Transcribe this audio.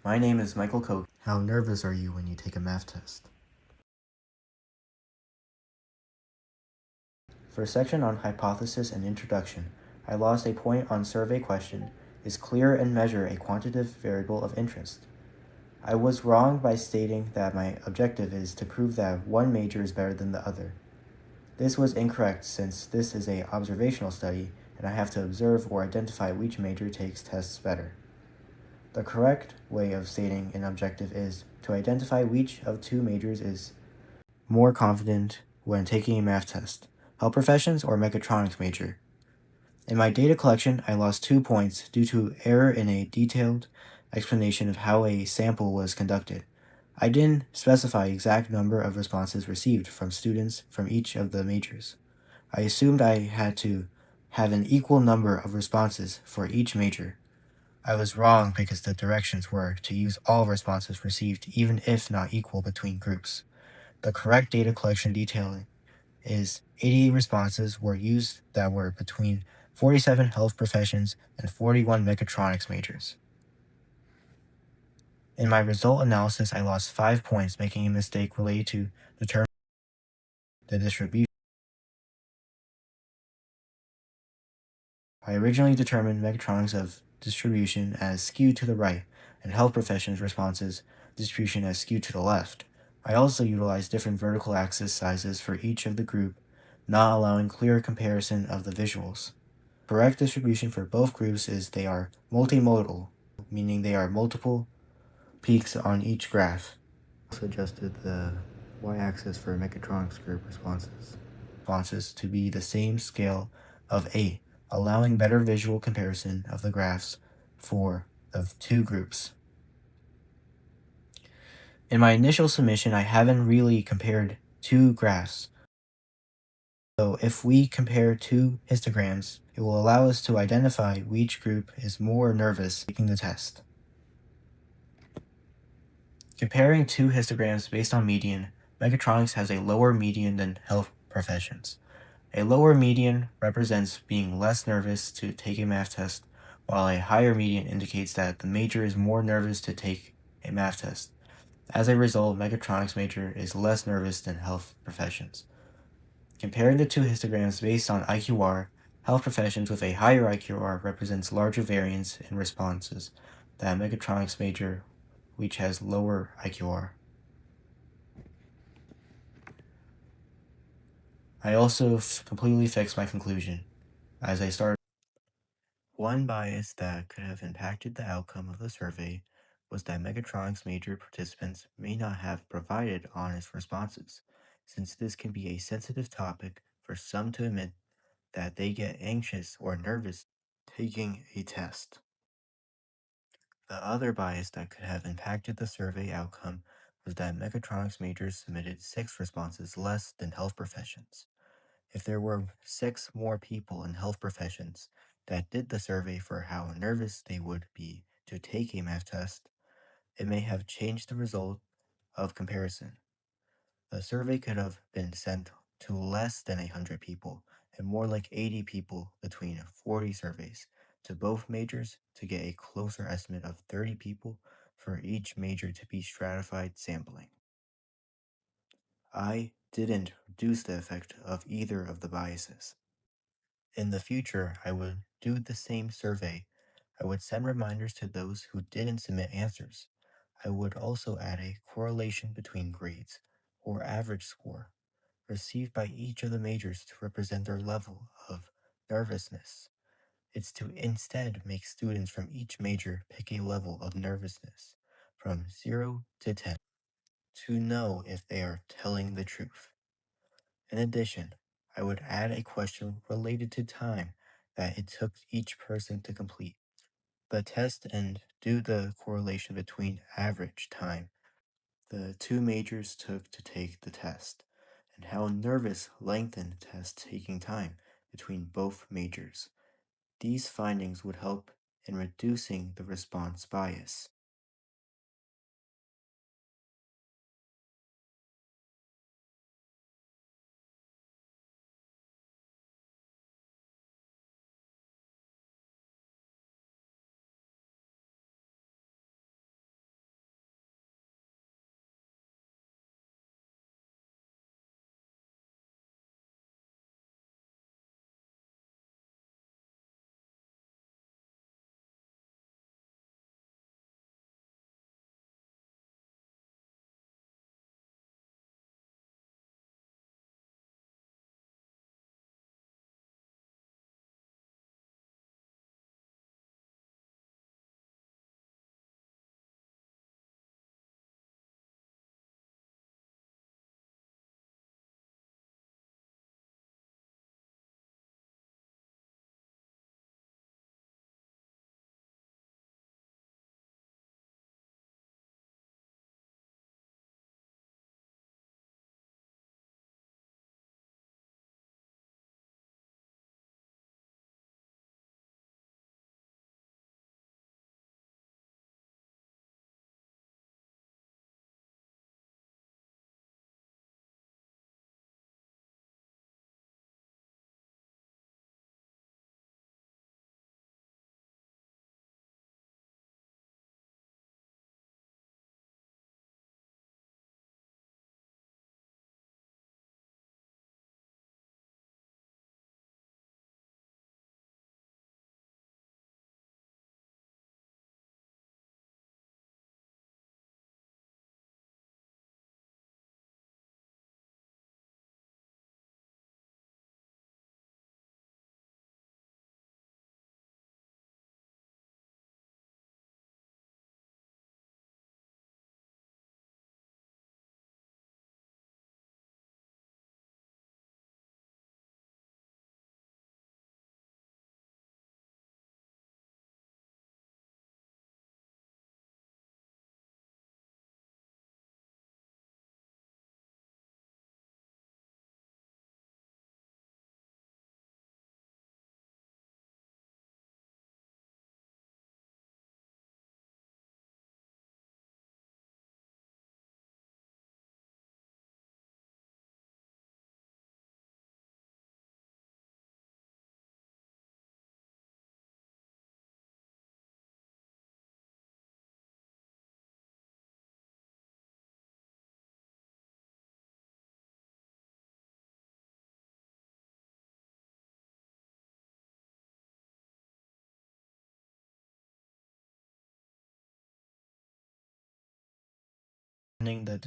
My name is Michael Koch. How nervous are you when you take a math test? For a section on hypothesis and introduction, I lost a point on survey question, is clear and measure a quantitative variable of interest. I was wrong by stating that my objective is to prove that one major is better than the other. This was incorrect since this is an observational study and I have to observe or identify which major takes tests better. The correct way of stating an objective is to identify which of two majors is more confident when taking a math test, health professions or mechatronics major. In my data collection, I lost 2 points due to error in a detailed explanation of how a sample was conducted. I didn't specify exact number of responses received from students from each of the majors. I assumed I had to have an equal number of responses for each major. I was wrong because the directions were to use all responses received even if not equal between groups. The correct data collection detailing is 80 responses were used that were between 47 health professions and 41 mechatronics majors. In my result analysis, I lost 5 points, making a mistake related to determining the distribution. I originally determined mechatronics of distribution as skewed to the right, and health professions responses distribution as skewed to the left. I also utilized different vertical axis sizes for each of the group, not allowing clear comparison of the visuals. Correct distribution for both groups is they are multimodal, meaning they are multiple peaks on each graph. I also adjusted the y-axis for mechatronics group responses to be the same scale of 8, allowing better visual comparison of the graphs for the two groups. In my initial submission, I haven't really compared two graphs. So if we compare two histograms, it will allow us to identify which group is more nervous taking the test. Comparing two histograms based on median, mechatronics has a lower median than health professions. A lower median represents being less nervous to take a math test, while a higher median indicates that the major is more nervous to take a math test. As a result, mechatronics major is less nervous than health professions. Comparing the two histograms based on IQR, health professions with a higher IQR represents larger variance in responses than mechatronics major, which has lower IQR. I also completely fixed my conclusion, as I started. One bias that could have impacted the outcome of the survey was that mechatronics major participants may not have provided honest responses, since this can be a sensitive topic for some to admit that they get anxious or nervous taking a test. The other bias that could have impacted the survey outcome was that mechatronics majors submitted 6 responses less than health professions. If there were 6 more people in health professions that did the survey for how nervous they would be to take a math test, it may have changed the result of comparison. The survey could have been sent to less than 100 people and more like 80 people between 40 surveys to both majors to get a closer estimate of 30 people for each major to be stratified sampling. I didn't reduce the effect of either of the biases. In the future, I would do the same survey. I would send reminders to those who didn't submit answers. I would also add a correlation between grades, or average score, received by each of the majors to represent their level of nervousness. It's to instead make students from each major pick a level of nervousness from 0 to 10 to know if they are telling the truth. In addition, I would add a question related to time that it took each person to complete the test and do the correlation between average time the two majors took to take the test and how nervous lengthened test taking time between both majors. These findings would help in reducing the response bias. the